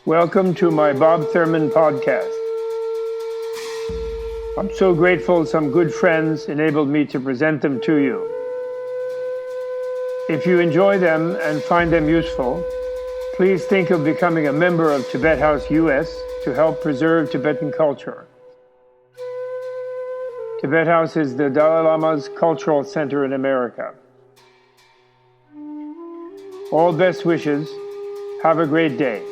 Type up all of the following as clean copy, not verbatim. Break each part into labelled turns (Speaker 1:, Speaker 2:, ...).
Speaker 1: Welcome to my Bob Thurman podcast. I'm so grateful some good friends enabled me to present them to you. If you enjoy them and find them useful, please think of becoming a member of Tibet House US to help preserve Tibetan culture. Tibet House is the Dalai Lama's cultural center in America. All best wishes. Have a great day.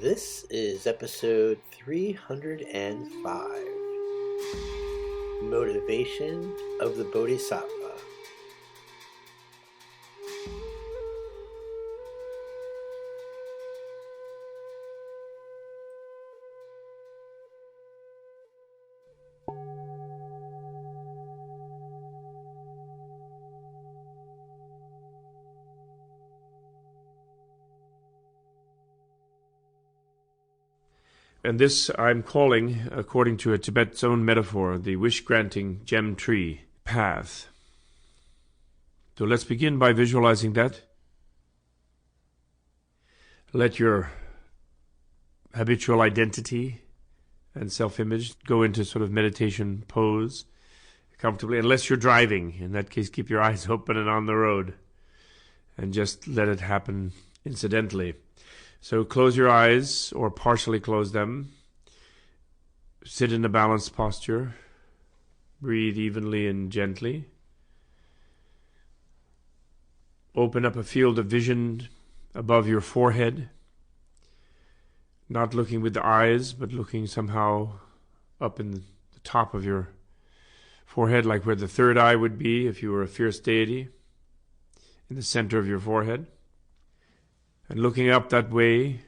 Speaker 2: This is episode 305, Motivation of the Bodhisattva.
Speaker 3: And this I'm calling, according to a Tibet's own metaphor, the wish-granting gem tree path. So let's begin by visualizing that. Let your habitual identity and self-image go into sort of meditation pose comfortably, unless you're driving. In that case, keep your eyes open and on the road, and just let it happen incidentally. So close your eyes or partially close them. Sit in a balanced posture. Breathe evenly and gently. Open up a field of vision above your forehead. Not looking with the eyes, but looking somehow up in the top of your forehead, like where the third eye would be if you were a fierce deity, in the center of your forehead. And looking up that way,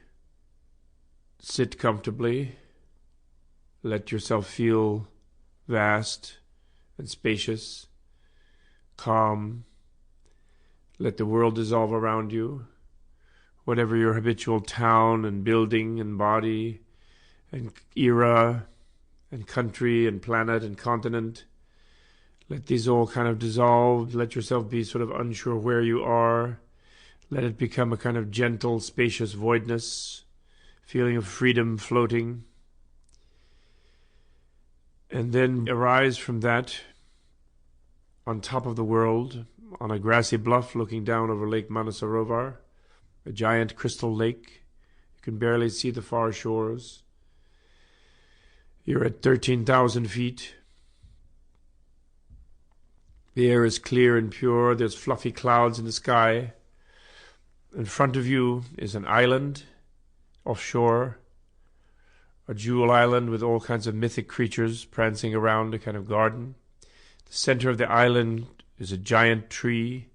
Speaker 3: sit comfortably. Let yourself feel vast and spacious, calm. Let the world dissolve around you. Whatever your habitual town and building and body and era and country and planet and continent, let these all kind of dissolve. Let yourself be sort of unsure where you are. Let it become a kind of gentle, spacious voidness, feeling of freedom floating. And then arise from that on top of the world, on a grassy bluff looking down over Lake Manasarovar, a giant crystal lake. You can barely see the far shores. You're at 13,000 feet. The air is clear and pure. There's fluffy clouds in the sky. In front of you is an island offshore, a jewel island with all kinds of mythic creatures prancing around, a kind of garden. The center of the island is a giant tree,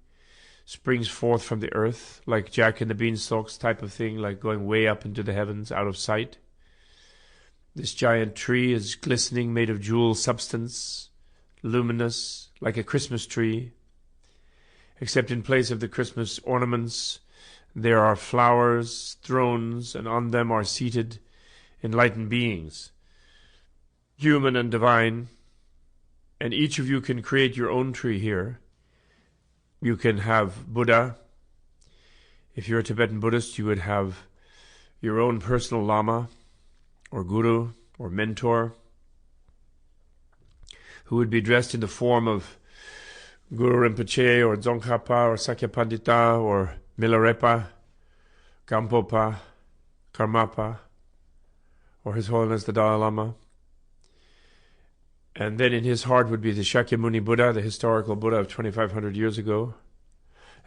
Speaker 3: springs forth from the earth, like Jack and the Beanstalks type of thing, like going way up into the heavens, out of sight. This giant tree is glistening, made of jewel substance, luminous, like a Christmas tree, except in place of the Christmas ornaments, there are flowers, thrones, and on them are seated enlightened beings, human and divine. And each of you can create your own tree here. You can have Buddha. If you're a Tibetan Buddhist, you would have your own personal Lama or Guru or mentor, who would be dressed in the form of Guru Rinpoche or Dzongkhapa or Sakyapandita or Milarepa, Gampopa, Karmapa, or His Holiness the Dalai Lama. And then in his heart would be the Shakyamuni Buddha, the historical Buddha of 2,500 years ago.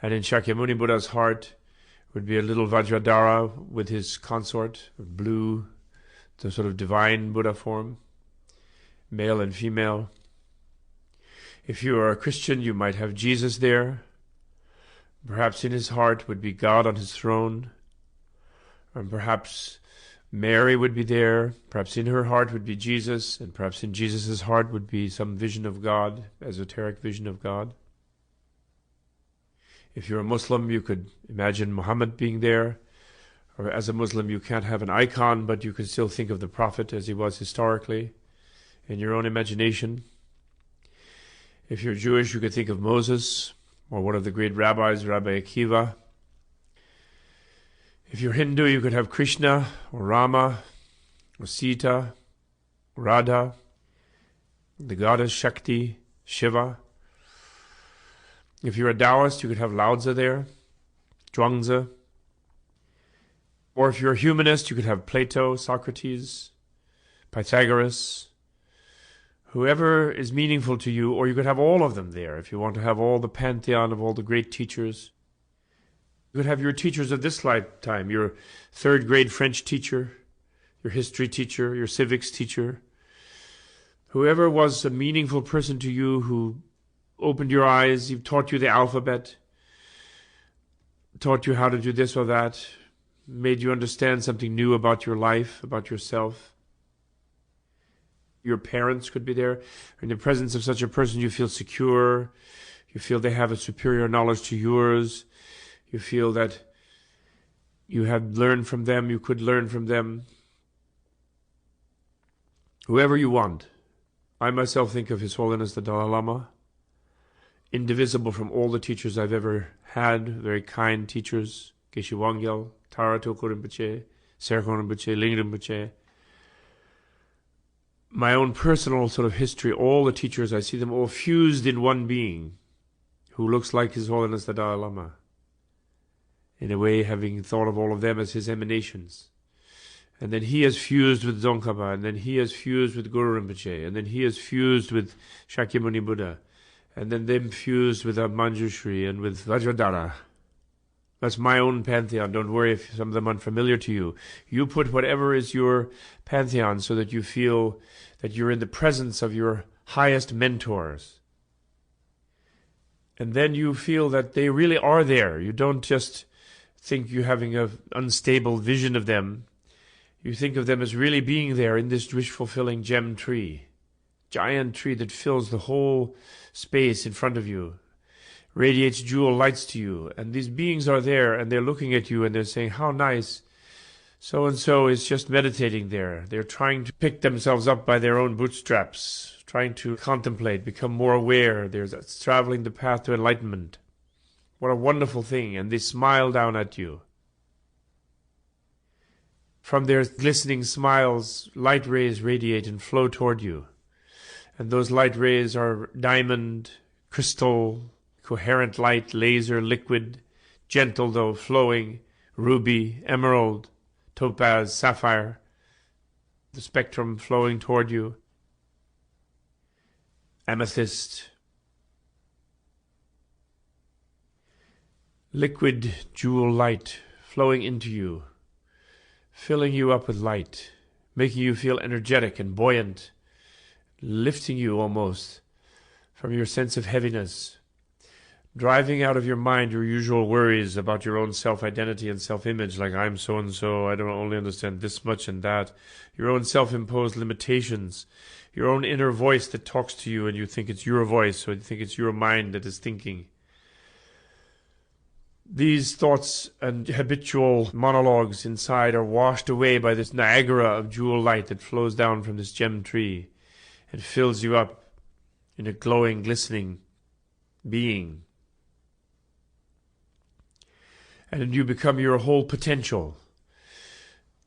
Speaker 3: And in Shakyamuni Buddha's heart would be a little Vajradhara with his consort, blue, the sort of divine Buddha form, male and female. If you are a Christian, you might have Jesus there. Perhaps in his heart would be God on his throne. And perhaps Mary would be there. Perhaps in her heart would be Jesus. And perhaps in Jesus' heart would be some vision of God, esoteric vision of God. If you're a Muslim, you could imagine Muhammad being there. Or as a Muslim, you can't have an icon, but you can still think of the Prophet as he was historically in your own imagination. If you're Jewish, you could think of Moses or one of the great rabbis, Rabbi Akiva. If you're Hindu, you could have Krishna, or Rama, or Sita, Radha, the goddess Shakti, Shiva. If you're a Taoist, you could have Lao Tzu there, Zhuangzi. Or if you're a humanist, you could have Plato, Socrates, Pythagoras, whoever is meaningful to you, or you could have all of them there if you want to have all the pantheon of all the great teachers. You could have your teachers of this lifetime, your third grade French teacher, your history teacher, your civics teacher. Whoever was a meaningful person to you who opened your eyes, he taught you the alphabet, taught you how to do this or that, made you understand something new about your life, about yourself. Your parents could be there. In the presence of such a person, you feel secure. You feel they have a superior knowledge to yours. You feel that you have learned from them, you could learn from them. Whoever you want. I myself think of His Holiness the Dalai Lama, indivisible from all the teachers I've ever had, very kind teachers, Geshe Wangyal, Tara Toko Rinpoche, Serkon Rinpoche, Ling Rinpoche. My own personal sort of history, all the teachers, I see them all fused in one being who looks like His Holiness the Dalai Lama. In a way, having thought of all of them as his emanations. And then he has fused with Tsongkhapa, and then he has fused with Guru Rinpoche, and then he has fused with Shakyamuni Buddha, and then them fused with Manjushri and with Vajradhara. That's my own pantheon. Don't worry if some of them are unfamiliar to you. You put whatever is your pantheon so that you feel that you're in the presence of your highest mentors. And then you feel that they really are there. You don't just think you're having an unstable vision of them. You think of them as really being there in this wish-fulfilling gem tree. Giant tree that fills the whole space in front of you. Radiates jewel lights to you, and these beings are there, and they're looking at you, and they're saying, how nice. So-and-so is just meditating there. They're trying to pick themselves up by their own bootstraps, trying to contemplate, become more aware. They're traveling the path to enlightenment. What a wonderful thing, and they smile down at you. From their glistening smiles, light rays radiate and flow toward you. And those light rays are diamond, crystal, coherent light, laser, liquid, gentle though, flowing, ruby, emerald, topaz, sapphire, the spectrum flowing toward you, amethyst, liquid jewel light flowing into you, filling you up with light, making you feel energetic and buoyant, lifting you almost from your sense of heaviness, driving out of your mind your usual worries about your own self-identity and self-image, like I'm so-and-so, I don't only understand this much and that, your own self-imposed limitations, your own inner voice that talks to you and you think it's your voice or you think it's your mind that is thinking. These thoughts and habitual monologues inside are washed away by this Niagara of jewel light that flows down from this gem tree and fills you up in a glowing, glistening being. And you become your whole potential.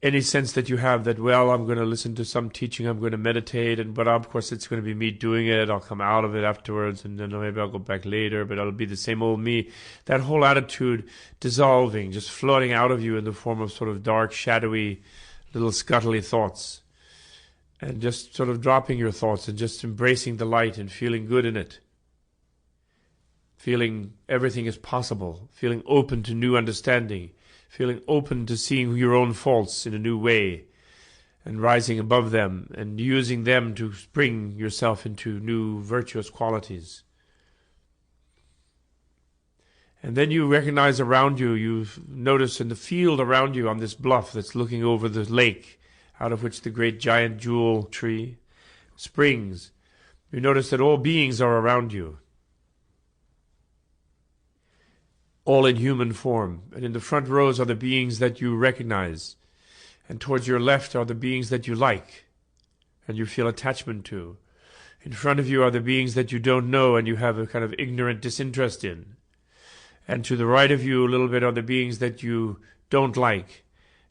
Speaker 3: Any sense that you have that, well, I'm going to listen to some teaching, I'm going to meditate, but of course it's going to be me doing it, I'll come out of it afterwards, and then maybe I'll go back later, but I'll be the same old me. That whole attitude dissolving, just floating out of you in the form of sort of dark, shadowy, little scuttly thoughts. And just sort of dropping your thoughts and just embracing the light and feeling good in it. Feeling everything is possible, feeling open to new understanding, feeling open to seeing your own faults in a new way and rising above them and using them to bring yourself into new virtuous qualities. And then you recognize around you, you notice in the field around you on this bluff that's looking over the lake out of which the great giant jewel tree springs. You notice that all beings are around you. All in human form, and in the front rows are the beings that you recognize, and towards your left are the beings that you like, and you feel attachment to. In front of you are the beings that you don't know and you have a kind of ignorant disinterest in. And to the right of you a little bit are the beings that you don't like,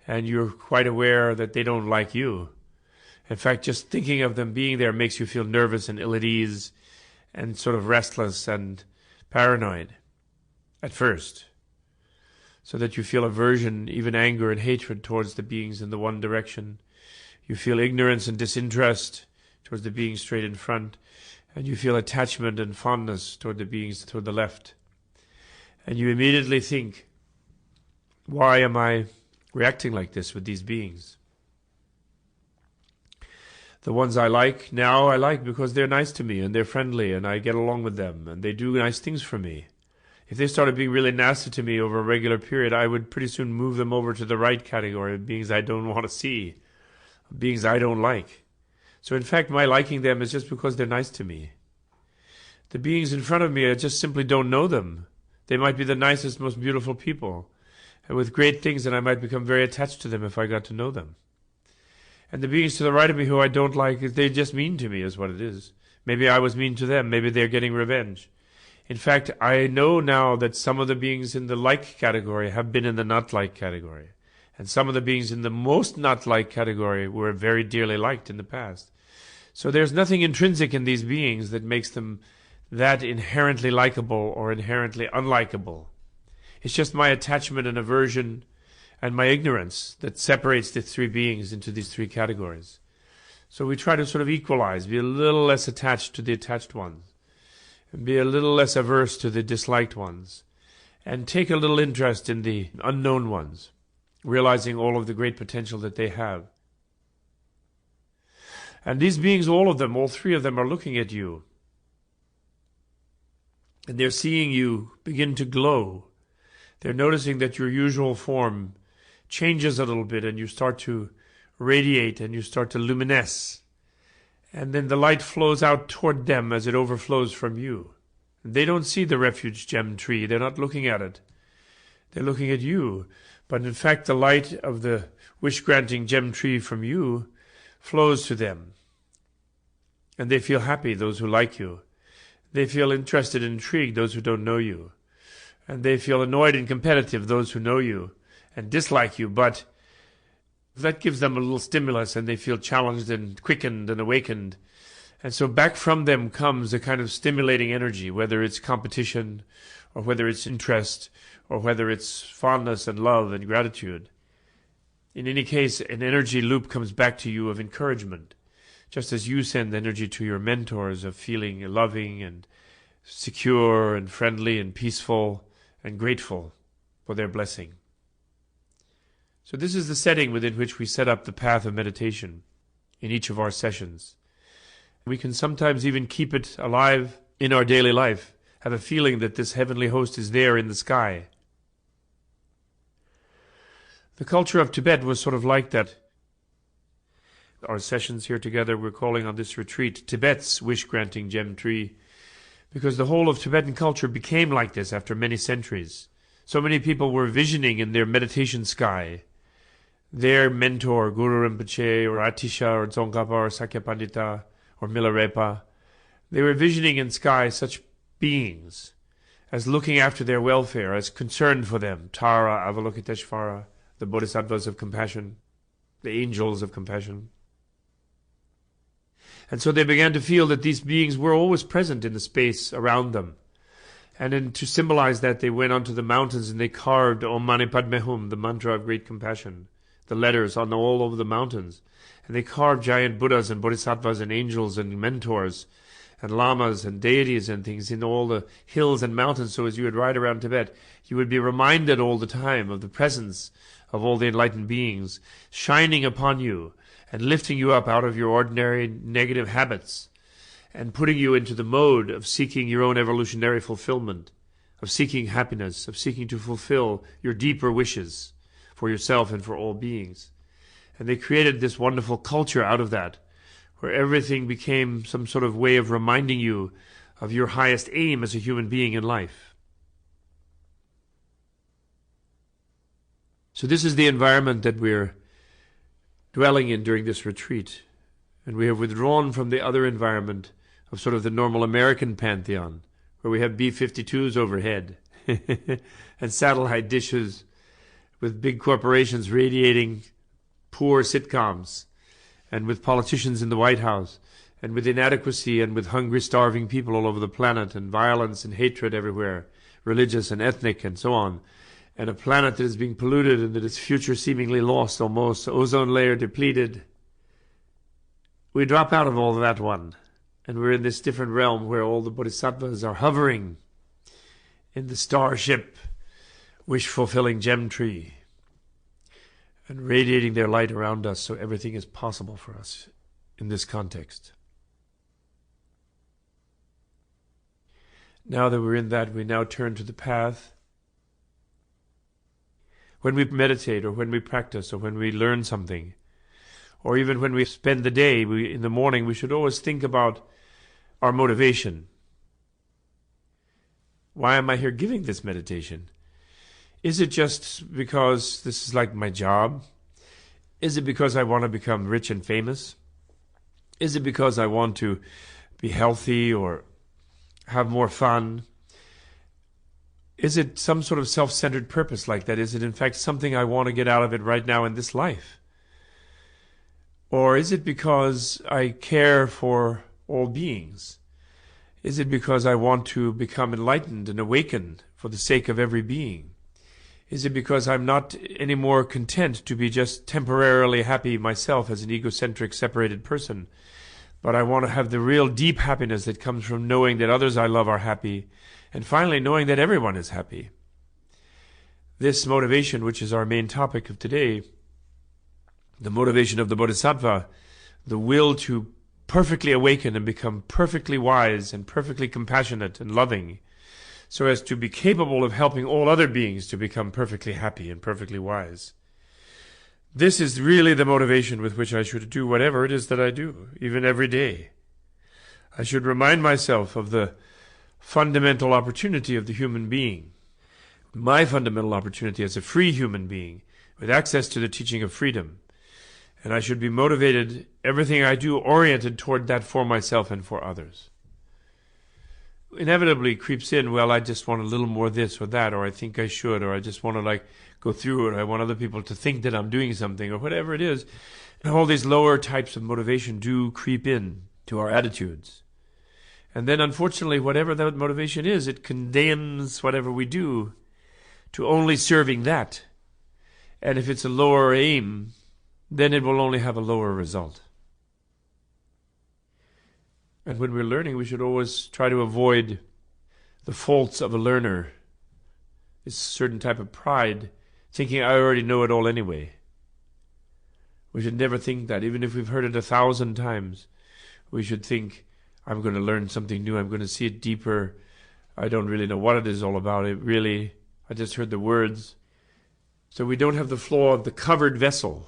Speaker 3: and you're quite aware that they don't like you. In fact, just thinking of them being there makes you feel nervous and ill at ease and sort of restless and paranoid at first, so that you feel aversion, even anger and hatred towards the beings in the one direction. You feel ignorance and disinterest towards the beings straight in front, and you feel attachment and fondness toward the beings toward the left. And you immediately think, why am I reacting like this with these beings? The ones I like now, I like because they're nice to me and they're friendly and I get along with them and they do nice things for me. If they started being really nasty to me over a regular period, I would pretty soon move them over to the right category of beings I don't want to see, beings I don't like. So in fact, my liking them is just because they're nice to me. The beings in front of me, I just simply don't know them. They might be the nicest, most beautiful people, and with great things, and I might become very attached to them if I got to know them. And the beings to the right of me who I don't like, they're just mean to me is what it is. Maybe I was mean to them. Maybe they're getting revenge. In fact, I know now that some of the beings in the like category have been in the not like category. And some of the beings in the most not like category were very dearly liked in the past. So there's nothing intrinsic in these beings that makes them that inherently likable or inherently unlikable. It's just my attachment and aversion and my ignorance that separates the three beings into these three categories. So we try to sort of equalize, be a little less attached to the attached ones, and be a little less averse to the disliked ones, and take a little interest in the unknown ones, realizing all of the great potential that they have. And these beings, all of them, all three of them, are looking at you, and they're seeing you begin to glow. They're noticing that your usual form changes a little bit and you start to radiate and you start to luminesce. And then the light flows out toward them as it overflows from you. They don't see the refuge gem tree. They're not looking at it. They're looking at you. But in fact, the light of the wish-granting gem tree from you flows to them. And they feel happy, those who like you. They feel interested and intrigued, those who don't know you. And they feel annoyed and competitive, those who know you and dislike you, but that gives them a little stimulus and they feel challenged and quickened and awakened. And so back from them comes a kind of stimulating energy, whether it's competition or whether it's interest or whether it's fondness and love and gratitude. In any case, an energy loop comes back to you of encouragement, just as you send energy to your mentors of feeling loving and secure and friendly and peaceful and grateful for their blessing. So this is the setting within which we set up the path of meditation in each of our sessions. We can sometimes even keep it alive in our daily life, have a feeling that this heavenly host is there in the sky. The culture of Tibet was sort of like that. Our sessions here together, we're calling on this retreat Tibet's wish-granting gem tree, because the whole of Tibetan culture became like this after many centuries. So many people were visioning in their meditation sky their mentor, Guru Rinpoche, or Atisha, or Tsongkhapa, or Sakyapandita, or Milarepa. They were visioning in sky such beings as looking after their welfare, as concerned for them. Tara, Avalokiteshvara, the Bodhisattvas of compassion, the angels of compassion. And so they began to feel that these beings were always present in the space around them. And then to symbolize that, they went onto the mountains and they carved Om Mani Padme Hum, the mantra of great compassion, the letters on all over the mountains. And they carved giant Buddhas and Bodhisattvas and angels and mentors and lamas and deities and things in all the hills and mountains. So as you would ride around Tibet, you would be reminded all the time of the presence of all the enlightened beings shining upon you and lifting you up out of your ordinary negative habits and putting you into the mode of seeking your own evolutionary fulfillment, of seeking happiness, of seeking to fulfill your deeper wishes for yourself and for all beings. And they created this wonderful culture out of that, where everything became some sort of way of reminding you of your highest aim as a human being in life. So this is the environment that we're dwelling in during this retreat. And we have withdrawn from the other environment of sort of the normal American pantheon, where we have B-52s overhead and satellite dishes with big corporations radiating poor sitcoms, and with politicians in the White House, and with inadequacy and with hungry, starving people all over the planet, and violence and hatred everywhere, religious and ethnic and so on, and a planet that is being polluted and that its future seemingly lost almost, ozone layer depleted. We drop out of all that one, and we're in this different realm where all the Bodhisattvas are hovering in the starship, wish-fulfilling gem tree, and radiating their light around us so everything is possible for us in this context. Now that we're in that, we now turn to the path. When we meditate, or when we practice, or when we learn something, or even when we spend the day, in the morning, we should always think about our motivation. Why am I here giving this meditation? Is it just because this is like my job? Is it because I want to become rich and famous? Is it because I want to be healthy or have more fun? Is it some sort of self-centered purpose like that? Is it in fact something I want to get out of it right now in this life? Or is it because I care for all beings? Is it because I want to become enlightened and awaken for the sake of every being? Is it because I'm not anymore content to be just temporarily happy myself as an egocentric, separated person, but I want to have the real deep happiness that comes from knowing that others I love are happy, and finally knowing that everyone is happy? This motivation, which is our main topic of today, the motivation of the Bodhisattva, the will to perfectly awaken and become perfectly wise and perfectly compassionate and loving, so as to be capable of helping all other beings to become perfectly happy and perfectly wise. This is really the motivation with which I should do whatever it is that I do, even every day. I should remind myself of the fundamental opportunity of the human being, my fundamental opportunity as a free human being with access to the teaching of freedom. And I should be motivated, everything I do, oriented toward that for myself and for others. Inevitably creeps in, well, I just want a little more this or that, or I think I should, or I just want to go through it, or I want other people to think that I'm doing something, or whatever it is. And all these lower types of motivation do creep in to our attitudes. And then, unfortunately, whatever that motivation is, it condemns whatever we do to only serving that. And if it's a lower aim, then it will only have a lower result. And when we're learning, we should always try to avoid the faults of a learner. It's a certain type of pride, thinking I already know it all anyway. We should never think that, even if we've heard it 1,000 times. We should think, I'm going to learn something new, I'm going to see it deeper. I don't really know what it is all about. I just heard the words. So we don't have the flaw of the covered vessel.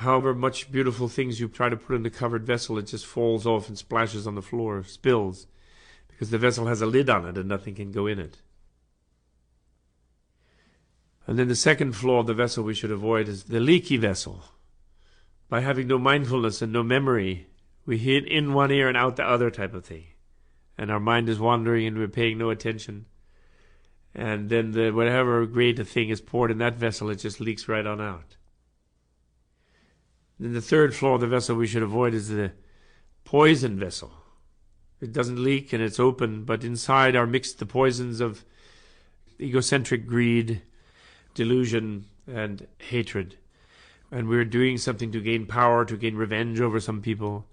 Speaker 3: However much beautiful things you try to put in the covered vessel, it just falls off and splashes on the floor, spills, because the vessel has a lid on it and nothing can go in it. And then the second flaw of the vessel we should avoid is the leaky vessel. By having no mindfulness and no memory, we hit in one ear and out the other type of thing. And our mind is wandering and we're paying no attention. And then whatever great thing is poured in that vessel, it just leaks right on out. Then the third flaw of the vessel we should avoid is the poison vessel. It doesn't leak and it's open, but inside are mixed the poisons of egocentric greed, delusion, and hatred. And we're doing something to gain power, to gain revenge over some people,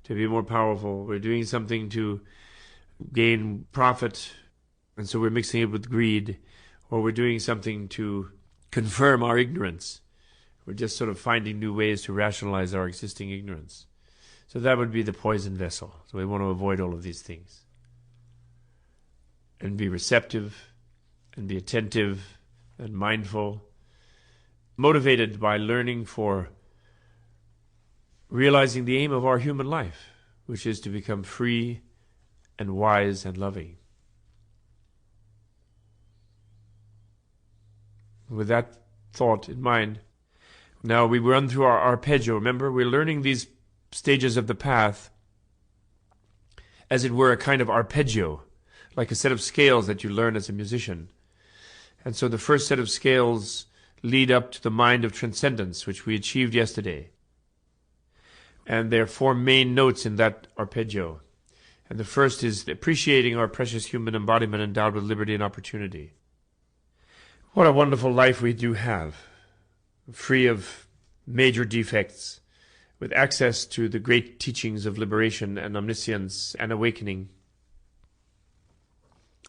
Speaker 3: to be more powerful. We're doing something to gain profit, and so we're mixing it with greed. Or we're doing something to confirm our ignorance. We're just sort of finding new ways to rationalize our existing ignorance. So that would be the poison vessel. So we want to avoid all of these things. And be receptive, and be attentive, and mindful. Motivated by learning for realizing the aim of our human life, which is to become free and wise and loving. With that thought in mind, now we run through our arpeggio. Remember, we're learning these stages of the path as it were a kind of arpeggio, like a set of scales that you learn as a musician. And so the first set of scales lead up to the mind of transcendence, which we achieved yesterday. And there are 4 main notes in that arpeggio. And the first is appreciating our precious human embodiment endowed with liberty and opportunity. What a wonderful life we do have, free of major defects, with access to the great teachings of liberation and omniscience and awakening,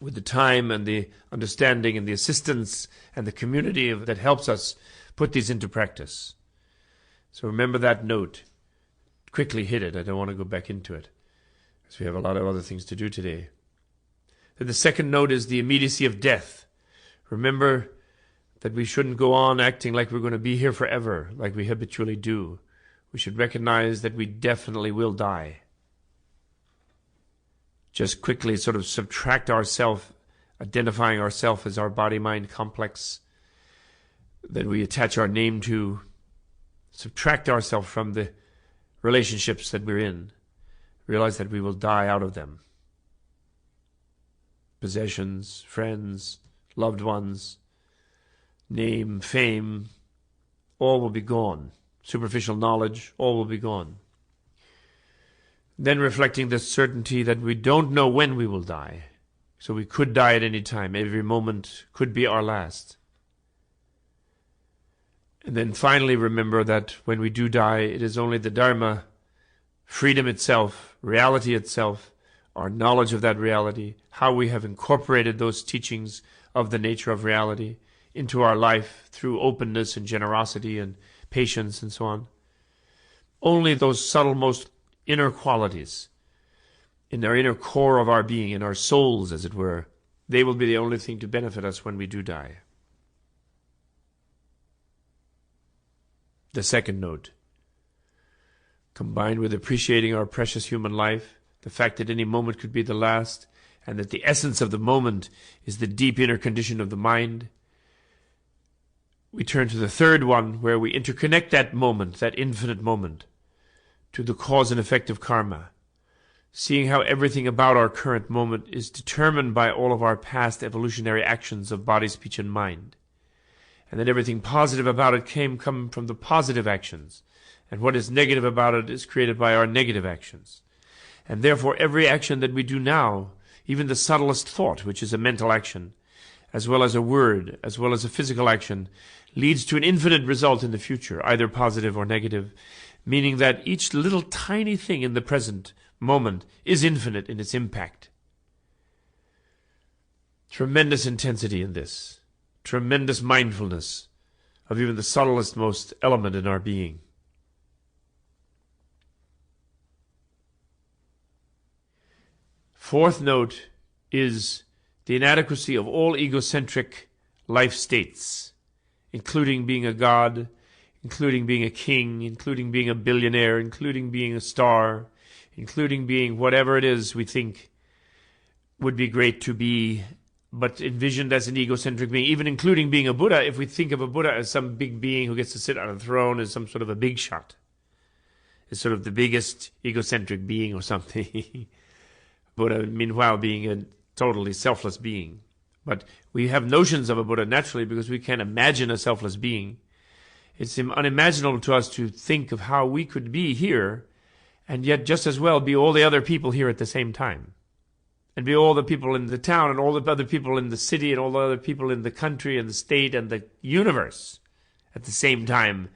Speaker 3: with the time and the understanding and the assistance and the community that helps us put these into practice. So remember that note. Quickly hit it. I don't want to go back into it, because we have a lot of other things to do today. Then the second note is the immediacy of death. Remember that we shouldn't go on acting like we're going to be here forever, like we habitually do. We should recognize that we definitely will die. Just quickly sort of subtract ourselves, identifying ourselves as our body-mind complex that we attach our name to. Subtract ourselves from the relationships that we're in. Realize that we will die out of them. Possessions, friends, loved ones, name, fame, all will be gone. Superficial knowledge, all will be gone. Then reflecting the certainty that we don't know when we will die. So we could die at any time. Every moment could be our last. And then finally remember that when we do die, it is only the Dharma, freedom itself, reality itself, our knowledge of that reality, how we have incorporated those teachings of the nature of reality into our life through openness and generosity and patience and so on. Only those subtle, most inner qualities in our inner core of our being, in our souls, as it were, they will be the only thing to benefit us when we do die. The second note, combined with appreciating our precious human life, the fact that any moment could be the last, and that the essence of the moment is the deep inner condition of the mind, we turn to the third one, where we interconnect that moment, that infinite moment, to the cause and effect of karma, seeing how everything about our current moment is determined by all of our past evolutionary actions of body, speech, and mind, and that everything positive about it come from the positive actions, and what is negative about it is created by our negative actions. And therefore every action that we do now, even the subtlest thought, which is a mental action, as well as a word, as well as a physical action, leads to an infinite result in the future, either positive or negative, meaning that each little tiny thing in the present moment is infinite in its impact. Tremendous intensity in this, tremendous mindfulness of even the subtlest, most element in our being. Fourth note is the inadequacy of all egocentric life states, including being a god, including being a king, including being a billionaire, including being a star, including being whatever it is we think would be great to be, but envisioned as an egocentric being, even including being a Buddha. If we think of a Buddha as some big being who gets to sit on a throne as some sort of a big shot, as sort of the biggest egocentric being or something. Buddha, meanwhile, being a totally selfless being. But we have notions of a Buddha naturally because we can't imagine a selfless being. It's unimaginable to us to think of how we could be here and yet just as well be all the other people here at the same time. And be all the people in the town and all the other people in the city and all the other people in the country and the state and the universe at the same time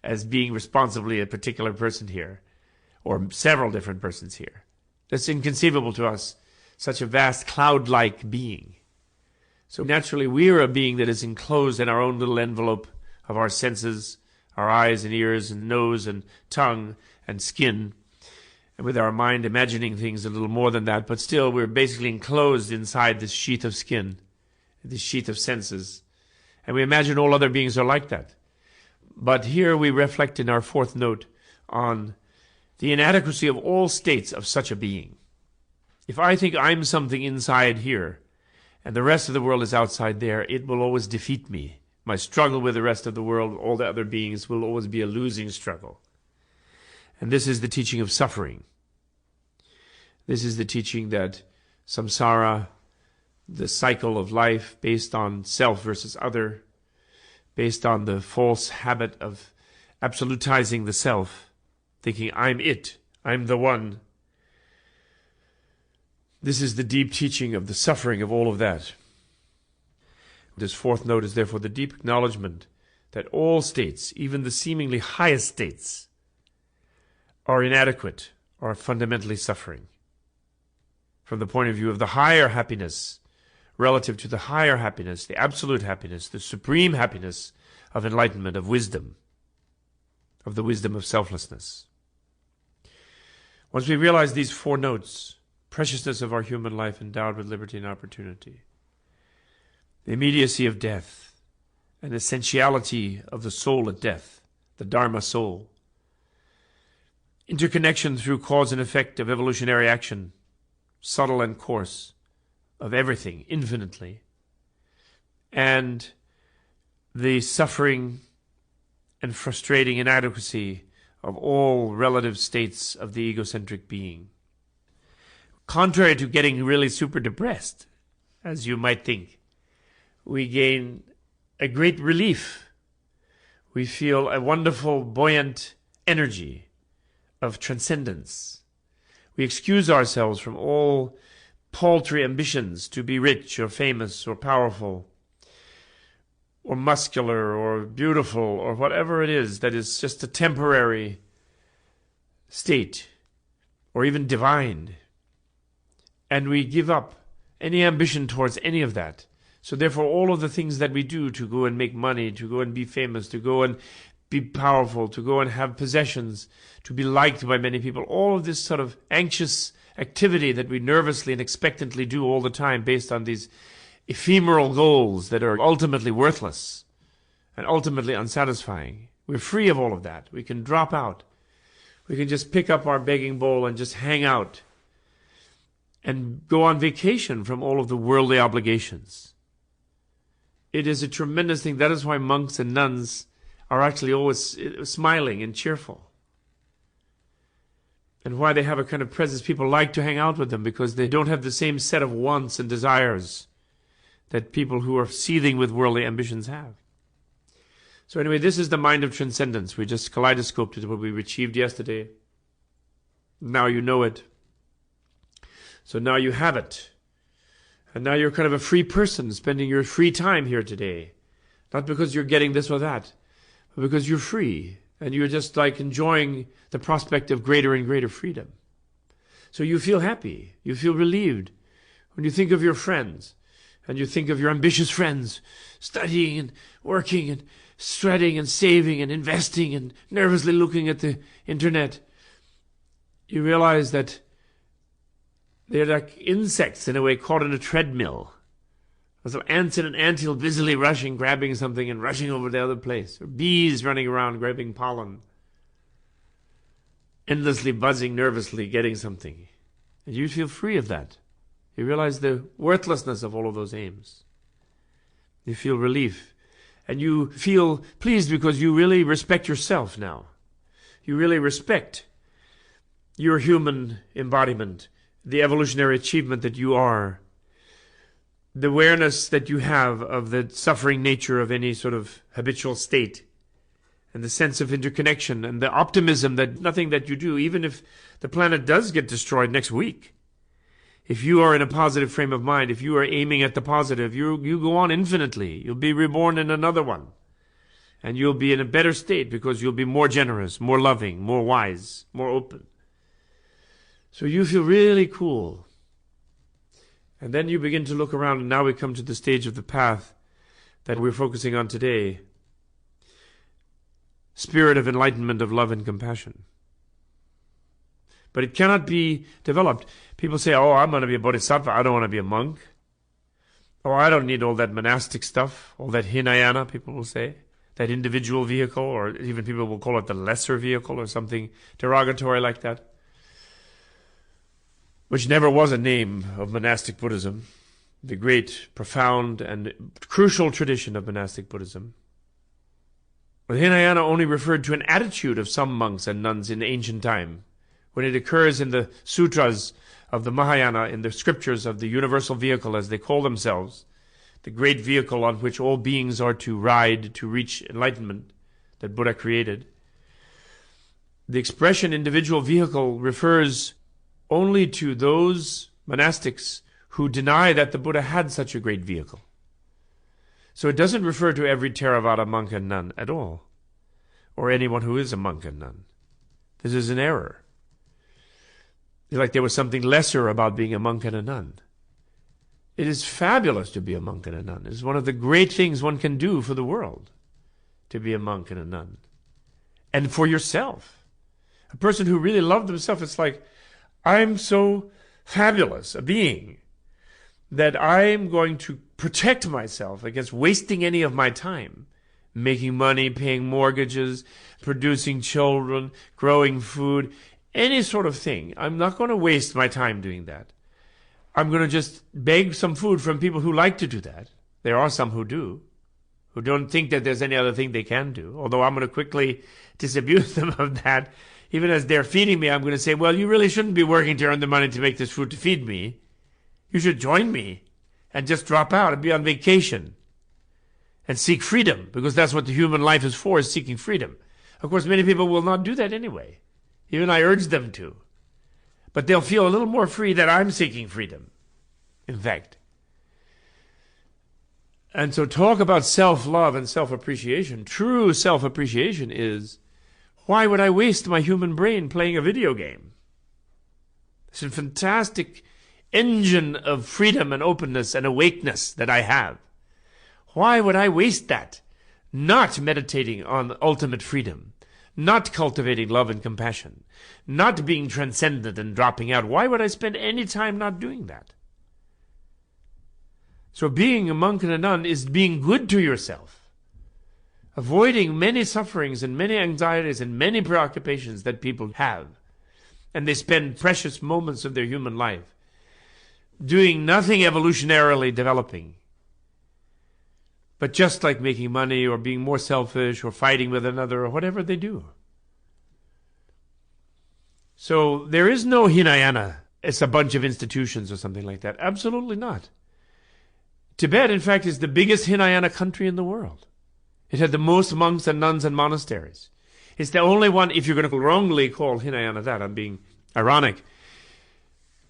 Speaker 3: as being responsibly a particular person here, or several different persons here. That's inconceivable to us, such a vast cloud-like being. So naturally we are a being that is enclosed in our own little envelope of our senses, our eyes and ears and nose and tongue and skin, and with our mind imagining things a little more than that, but still we're basically enclosed inside this sheath of skin, this sheath of senses, and we imagine all other beings are like that. But here we reflect in our fourth note on the inadequacy of all states of such a being. If I think I'm something inside here, and the rest of the world is outside there, it will always defeat me. My struggle with the rest of the world, all the other beings, will always be a losing struggle. And this is the teaching of suffering. This is the teaching that samsara, the cycle of life based on self versus other, based on the false habit of absolutizing the self, thinking I'm it, I'm the one. This is the deep teaching of the suffering of all of that. This fourth note is therefore the deep acknowledgement that all states, even the seemingly highest states, are inadequate or fundamentally suffering. From the point of view of the higher happiness, relative to the higher happiness, the absolute happiness, the supreme happiness of enlightenment, of wisdom, of the wisdom of selflessness. Once we realize these four notes, preciousness of our human life endowed with liberty and opportunity, the immediacy of death, and essentiality of the soul at death, the Dharma soul, interconnection through cause and effect of evolutionary action, subtle and coarse, of everything, infinitely, and the suffering and frustrating inadequacy of all relative states of the egocentric being. Contrary to getting really super depressed, as you might think, we gain a great relief. We feel a wonderful, buoyant energy of transcendence. We excuse ourselves from all paltry ambitions to be rich or famous or powerful or muscular or beautiful or whatever it is that is just a temporary state or even divine. And we give up any ambition towards any of that. So therefore all of the things that we do to go and make money, to go and be famous, to go and be powerful, to go and have possessions, to be liked by many people, all of this sort of anxious activity that we nervously and expectantly do all the time based on these ephemeral goals that are ultimately worthless and ultimately unsatisfying. We're free of all of that. We can drop out. We can just pick up our begging bowl and just hang out and go on vacation from all of the worldly obligations. It is a tremendous thing. That is why monks and nuns are actually always smiling and cheerful. And why they have a kind of presence. People like to hang out with them because they don't have the same set of wants and desires that people who are seething with worldly ambitions have. So anyway, this is the mind of transcendence. We just kaleidoscoped it, what we achieved yesterday. Now you know it. So now you have it. And now you're kind of a free person spending your free time here today. Not because you're getting this or that, but because you're free. And you're just like enjoying the prospect of greater and greater freedom. So you feel happy. You feel relieved. When you think of your friends, and you think of your ambitious friends, studying and working and sweating and saving and investing and nervously looking at the internet, you realize that they're like insects in a way caught in a treadmill. There's ants in an anthill busily rushing, grabbing something and rushing over to the other place. Or bees running around grabbing pollen. Endlessly buzzing nervously, getting something. And you feel free of that. You realize the worthlessness of all of those aims. You feel relief. And you feel pleased because you really respect yourself now. You really respect your human embodiment, the evolutionary achievement that you are, the awareness that you have of the suffering nature of any sort of habitual state, and the sense of interconnection, and the optimism that nothing that you do, even if the planet does get destroyed next week, if you are in a positive frame of mind, if you are aiming at the positive, you go on infinitely. You'll be reborn in another one. And you'll be in a better state because you'll be more generous, more loving, more wise, more open. So you feel really cool. And then you begin to look around, and now we come to the stage of the path that we're focusing on today. Spirit of enlightenment, of love and compassion. But it cannot be developed. People say, oh, I'm going to be a bodhisattva. I don't want to be a monk. Oh, I don't need all that monastic stuff, all that hinayana, people will say. That individual vehicle, or even people will call it the lesser vehicle or something derogatory like that. Which never was a name of monastic Buddhism, the great, profound, and crucial tradition of monastic Buddhism. But Hinayana only referred to an attitude of some monks and nuns in ancient time, when it occurs in the sutras of the Mahayana in the scriptures of the universal vehicle, as they call themselves, the great vehicle on which all beings are to ride to reach enlightenment that Buddha created. The expression individual vehicle refers only to those monastics who deny that the Buddha had such a great vehicle. So it doesn't refer to every Theravada monk and nun at all, or anyone who is a monk and nun. This is an error. It's like there was something lesser about being a monk and a nun. It is fabulous to be a monk and a nun. It's one of the great things one can do for the world, to be a monk and a nun. And for yourself. A person who really loved himself, it's like, I'm so fabulous a being that I'm going to protect myself against wasting any of my time, making money, paying mortgages, producing children, growing food, any sort of thing. I'm not going to waste my time doing that. I'm going to just beg some food from people who like to do that. There are some who do, who don't think that there's any other thing they can do. Although I'm going to quickly disabuse them of that. Even as they're feeding me, I'm going to say, well, you really shouldn't be working to earn the money to make this food to feed me. You should join me and just drop out and be on vacation and seek freedom, because that's what the human life is for, is seeking freedom. Of course, many people will not do that anyway. Even I urge them to. But they'll feel a little more free that I'm seeking freedom, in fact. And so talk about self-love and self-appreciation. True self-appreciation is, why would I waste my human brain playing a video game? It's a fantastic engine of freedom and openness and awakeness that I have. Why would I waste that? Not meditating on ultimate freedom, not cultivating love and compassion, not being transcendent and dropping out. Why would I spend any time not doing that? So being a monk and a nun is being good to yourself, avoiding many sufferings and many anxieties and many preoccupations that people have. And they spend precious moments of their human life doing nothing evolutionarily developing, but just like making money or being more selfish or fighting with another or whatever they do. So there is no Hinayana. It's a bunch of institutions or something like that. Absolutely not. Tibet, in fact, is the biggest Hinayana country in the world. It had the most monks and nuns and monasteries. It's the only one, if you're going to wrongly call Hinayana that, I'm being ironic.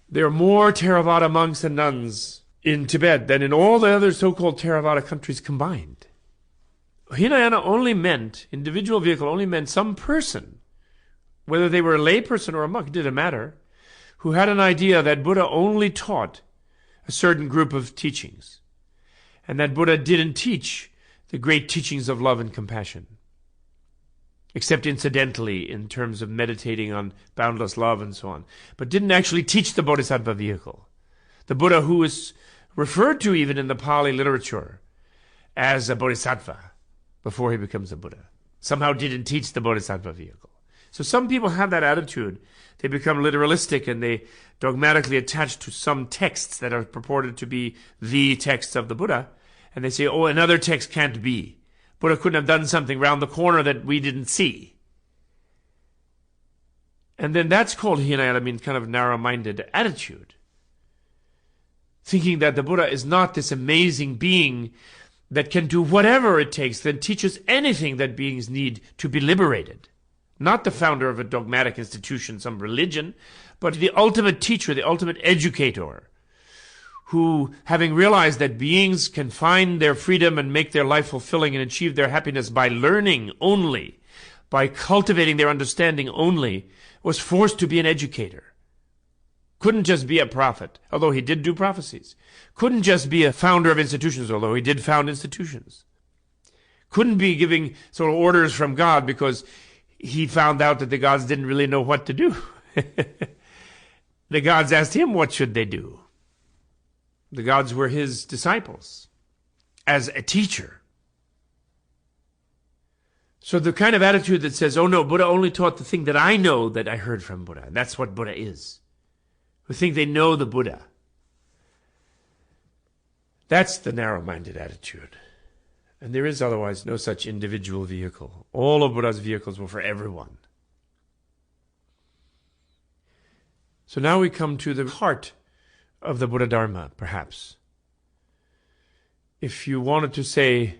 Speaker 3: There are more Theravada monks and nuns in Tibet than in all the other so-called Theravada countries combined. Hinayana only meant, individual vehicle only meant some person, whether they were a lay person or a monk, it didn't matter, who had an idea that Buddha only taught a certain group of teachings, and that Buddha didn't teach the great teachings of love and compassion, except incidentally in terms of meditating on boundless love and so on, but didn't actually teach the Bodhisattva vehicle. The Buddha, who is referred to even in the Pali literature as a Bodhisattva before he becomes a Buddha, somehow didn't teach the Bodhisattva vehicle. So some people have that attitude. They become literalistic and they dogmatically attach to some texts that are purported to be the texts of the Buddha. And they say, oh, another text can't be. Buddha couldn't have done something round the corner that we didn't see. And then that's called Hinayana, I mean, kind of narrow-minded attitude. Thinking that the Buddha is not this amazing being that can do whatever it takes, that teaches anything that beings need to be liberated. Not the founder of a dogmatic institution, some religion, but the ultimate teacher, the ultimate educator, who, having realized that beings can find their freedom and make their life fulfilling and achieve their happiness by learning only, by cultivating their understanding only, was forced to be an educator. Couldn't just be a prophet, although he did do prophecies. Couldn't just be a founder of institutions, although he did found institutions. Couldn't be giving sort of orders from God because he found out that the gods didn't really know what to do. The gods asked him what should they do. The gods were his disciples as a teacher. So the kind of attitude that says, oh no, Buddha only taught the thing that I know that I heard from Buddha. And that's what Buddha is. Who think they know the Buddha. That's the narrow-minded attitude. And there is otherwise no such individual vehicle. All of Buddha's vehicles were for everyone. So now we come to the heart of the Buddha Dharma, perhaps. If you wanted to say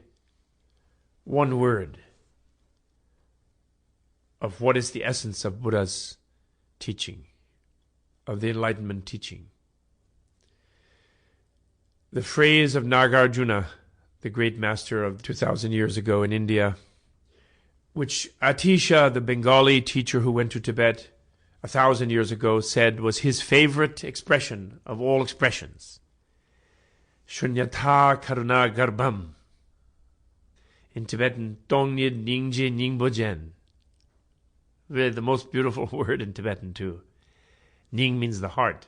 Speaker 3: one word of what is the essence of Buddha's teaching, of the enlightenment teaching, the phrase of Nagarjuna, the great master of 2,000 years ago in India, which Atisha, the Bengali teacher who went to Tibet 1,000 years ago, said was his favorite expression of all expressions. Shunyata karuna garbham. In Tibetan, Tongnid Ningje Ningbojen. Really the most beautiful word in Tibetan too. Ning means the heart,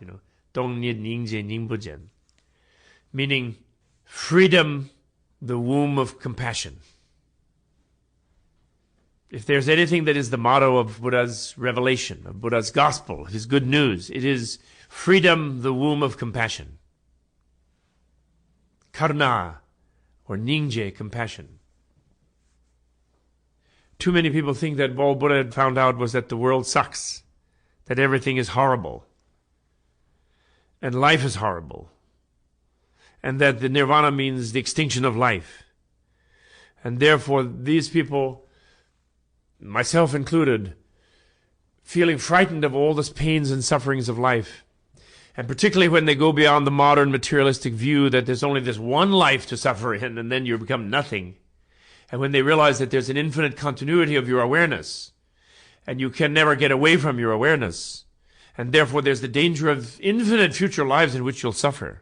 Speaker 3: Tongnid Ningje Ningbojen. Meaning freedom, the womb of compassion. If there's anything that is the motto of Buddha's revelation, of Buddha's gospel, his good news, it is freedom, the womb of compassion. Karuna, or Ningje, compassion. Too many people think that all Buddha had found out was that the world sucks, that everything is horrible, and life is horrible, and that the nirvana means the extinction of life. And therefore these people, myself included, feeling frightened of all the pains and sufferings of life, and particularly when they go beyond the modern materialistic view that there's only this one life to suffer in and then you become nothing, and when they realize that there's an infinite continuity of your awareness and you can never get away from your awareness, and therefore there's the danger of infinite future lives in which you'll suffer.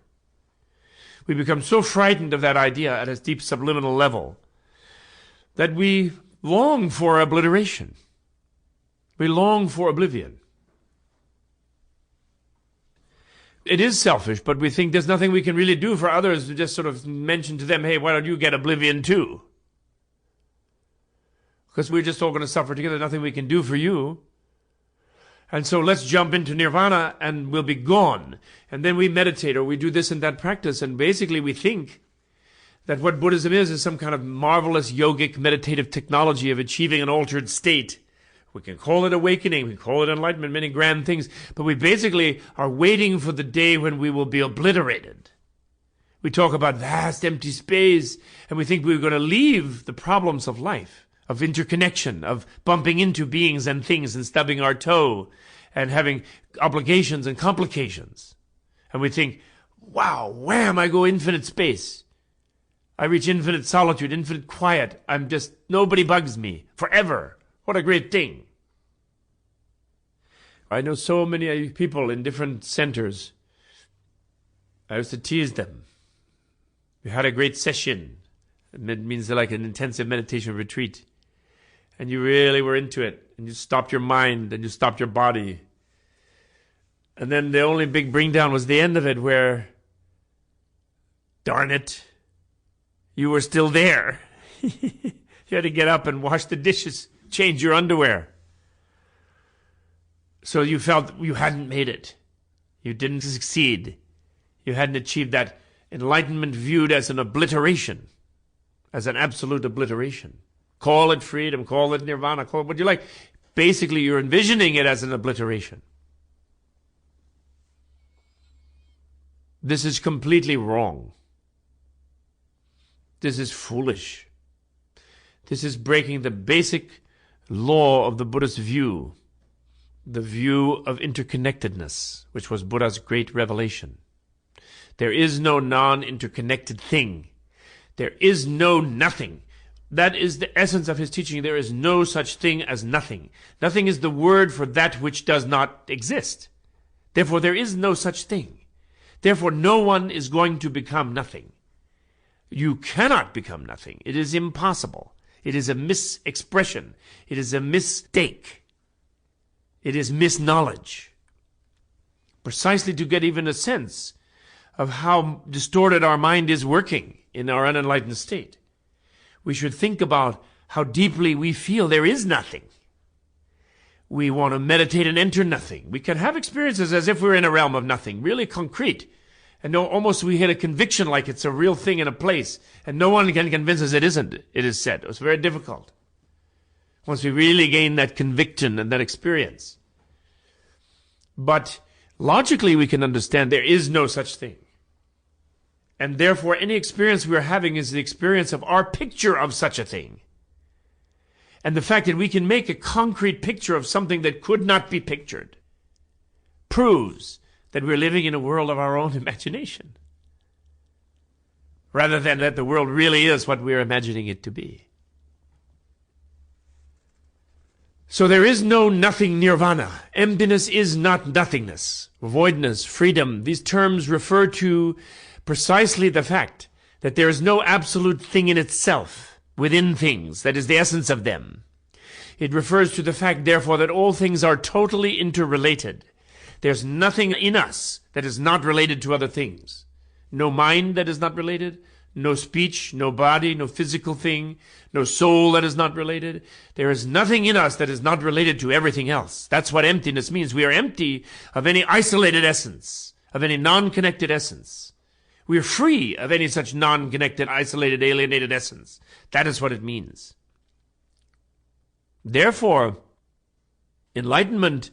Speaker 3: We become so frightened of that idea at a deep subliminal level that we long for obliteration. We long for oblivion. It is selfish, but we think there's nothing we can really do for others to just sort of mention to them, hey, why don't you get oblivion too? Because we're just all going to suffer together, nothing we can do for you. And so let's jump into nirvana and we'll be gone. And then we meditate or we do this and that practice, and basically we think that what Buddhism is some kind of marvelous yogic meditative technology of achieving an altered state. We can call it awakening, we can call it enlightenment, many grand things, but we basically are waiting for the day when we will be obliterated. We talk about vast empty space, and we think we're going to leave the problems of life, of interconnection, of bumping into beings and things and stubbing our toe and having obligations and complications. And we think, wow, wham, I go infinite space. I reach infinite solitude, infinite quiet. Nobody bugs me forever. What a great thing. I know so many people in different centers. I used to tease them. We had a great session. It means like an intensive meditation retreat. And you really were into it. And you stopped your mind and you stopped your body. And then the only big bring down was the end of it where, darn it, you were still there. You had to get up and wash the dishes, change your underwear. So you felt you hadn't made it. You didn't succeed. You hadn't achieved that enlightenment viewed as an obliteration, as an absolute obliteration. Call it freedom, call it nirvana, call it what you like. Basically, you're envisioning it as an obliteration. This is completely wrong. This is foolish. This is breaking the basic law of the Buddhist view, the view of interconnectedness, which was Buddha's great revelation. There is no non-interconnected thing. There is no nothing. That is the essence of his teaching. There is no such thing as nothing. Nothing is the word for that which does not exist. Therefore, there is no such thing. Therefore, no one is going to become nothing. You cannot become nothing. It is impossible. It is a misexpression. It is a mistake. It is misknowledge. Precisely to get even a sense of how distorted our mind is working in our unenlightened state, we should think about how deeply we feel there is nothing. We want to meditate and enter nothing. We can have experiences as if we're in a realm of nothing, really concrete. And almost we get a conviction like it's a real thing in a place. And no one can convince us it isn't, it is said. It's very difficult. Once we really gain that conviction and that experience. But Logically, we can understand there is no such thing. And therefore, any experience we are having is the experience of our picture of such a thing. And the fact that we can make a concrete picture of something that could not be pictured proves that we're living in a world of our own imagination, rather than that the world really is what we're imagining it to be. So there is no nothing nirvana. Emptiness is not nothingness. Voidness, freedom, these terms refer to precisely the fact that there is no absolute thing in itself, within things, that is the essence of them. It refers to the fact, therefore, that all things are totally interrelated. There's nothing in us that is not related to other things. No mind that is not related, no speech, no body, no physical thing, no soul that is not related. There is nothing in us that is not related to everything else. That's what emptiness means. We are empty of any isolated essence, of any non-connected essence. We are free of any such non-connected, isolated, alienated essence. That is what it means. Therefore, enlightenment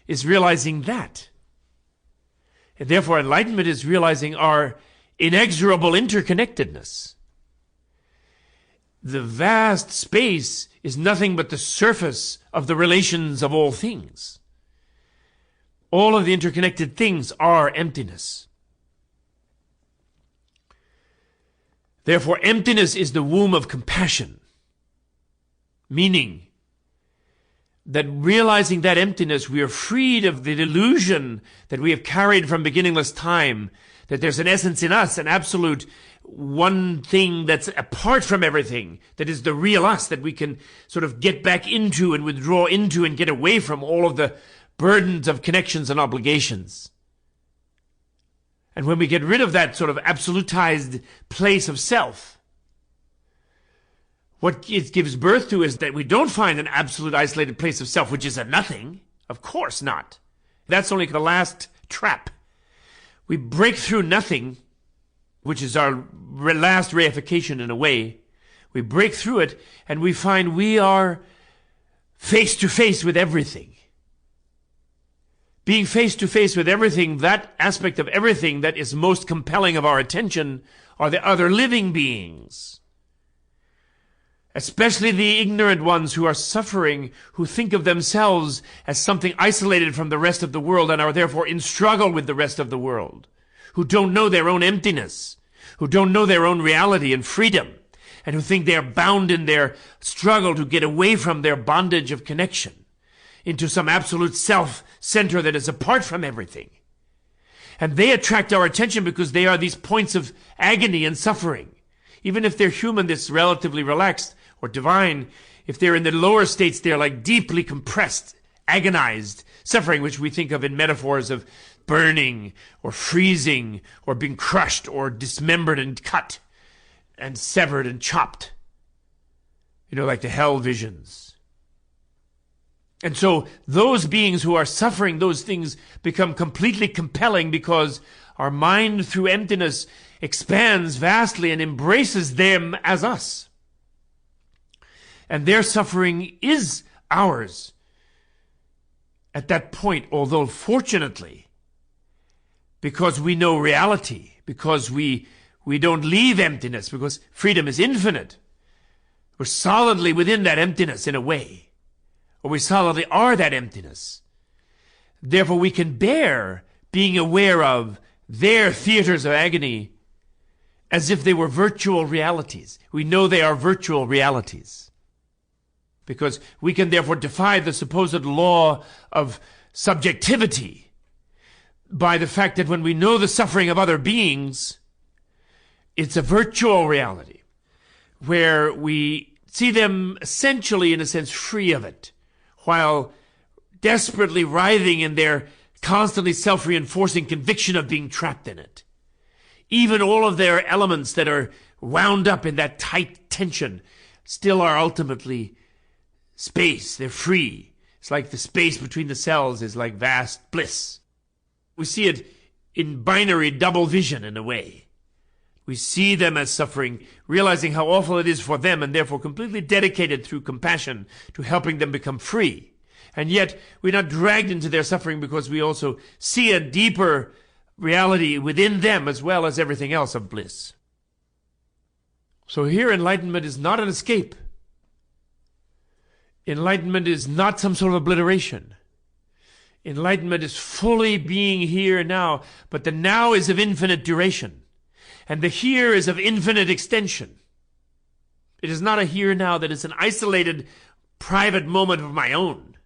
Speaker 3: is realizing that. And therefore, enlightenment is realizing our inexorable interconnectedness. The vast space is nothing but the surface of the relations of all things. All of the interconnected things are emptiness. Therefore, emptiness is the womb of compassion, meaning that realizing that emptiness, we are freed of the delusion that we have carried from beginningless time, that there's an essence in us, an absolute one thing that's apart from everything, that is the real us, that we can sort of get back into and withdraw into and get away from all of the burdens of connections and obligations. And when we get rid of that sort of absolutized place of self, what it gives birth to is that we don't find an absolute isolated place of self, which is a nothing. Of course not. That's only the last trap. We break through nothing, which is our last reification in a way. We break through it and we find we are face to face with everything. Being face to face with everything, that aspect of everything that is most compelling of our attention are the other living beings. Especially the ignorant ones who are suffering, who think of themselves as something isolated from the rest of the world and are therefore in struggle with the rest of the world, who don't know their own emptiness, who don't know their own reality and freedom, and who think they are bound in their struggle to get away from their bondage of connection into some absolute self-center that is apart from everything. And they attract our attention because they are these points of agony and suffering. Even if they're human, this relatively relaxed, or divine, if they're in the lower states, they're like deeply compressed, agonized suffering, which we think of in metaphors of burning or freezing or being crushed or dismembered and cut and severed and chopped. You know, like the hell visions. And so those beings who are suffering those things become completely compelling because our mind through emptiness expands vastly and embraces them as us. And their suffering is ours at that point, although fortunately, because we know reality, because we don't leave emptiness, because freedom is infinite, we're solidly within that emptiness in a way, or we solidly are that emptiness. Therefore, we can bear being aware of their theaters of agony as if they were virtual realities. We know they are virtual realities. Because we can therefore defy the supposed law of subjectivity by the fact that when we know the suffering of other beings, it's a virtual reality where we see them essentially, in a sense, free of it, while desperately writhing in their constantly self-reinforcing conviction of being trapped in it. Even all of their elements that are wound up in that tight tension still are ultimately space. They're free. It's like the space between the cells is like vast bliss. We see it in binary double vision in a way. We see them as suffering, realizing how awful it is for them and therefore completely dedicated through compassion to helping them become free. And yet, we're not dragged into their suffering because we also see a deeper reality within them as well as everything else of bliss. So here, enlightenment is not an escape. Enlightenment is not some sort of obliteration. Enlightenment is fully being here now, but the now is of infinite duration, and the here is of infinite extension. It is not a here now that is an isolated, private moment of my own.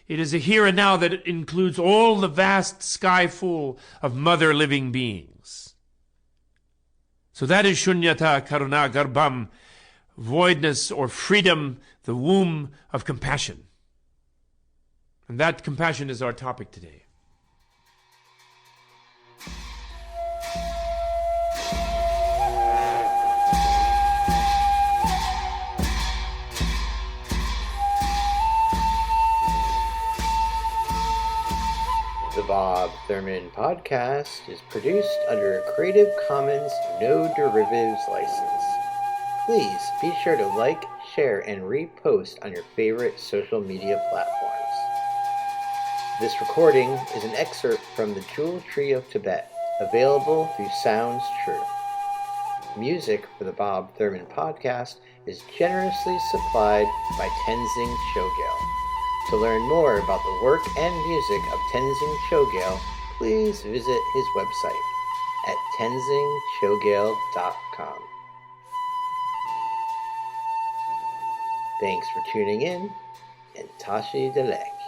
Speaker 3: It is a here and now that includes all the vast sky full of mother living beings. So that is Shunyata Karuna Garbham, voidness or freedom, the womb of compassion. And that compassion is our topic today.
Speaker 2: The Bob Thurman podcast is produced under a Creative Commons No Derivatives license. Please be sure to like, share, and repost on your favorite social media platforms. This recording is an excerpt from the Jewel Tree of Tibet, available through Sounds True. Music for the Bob Thurman podcast is generously supplied by Tenzing Chogyal. To learn more about the work and music of Tenzing Chogyal, please visit his website at tenzingchogyal.com. Thanks for tuning in, and Tashi Delek.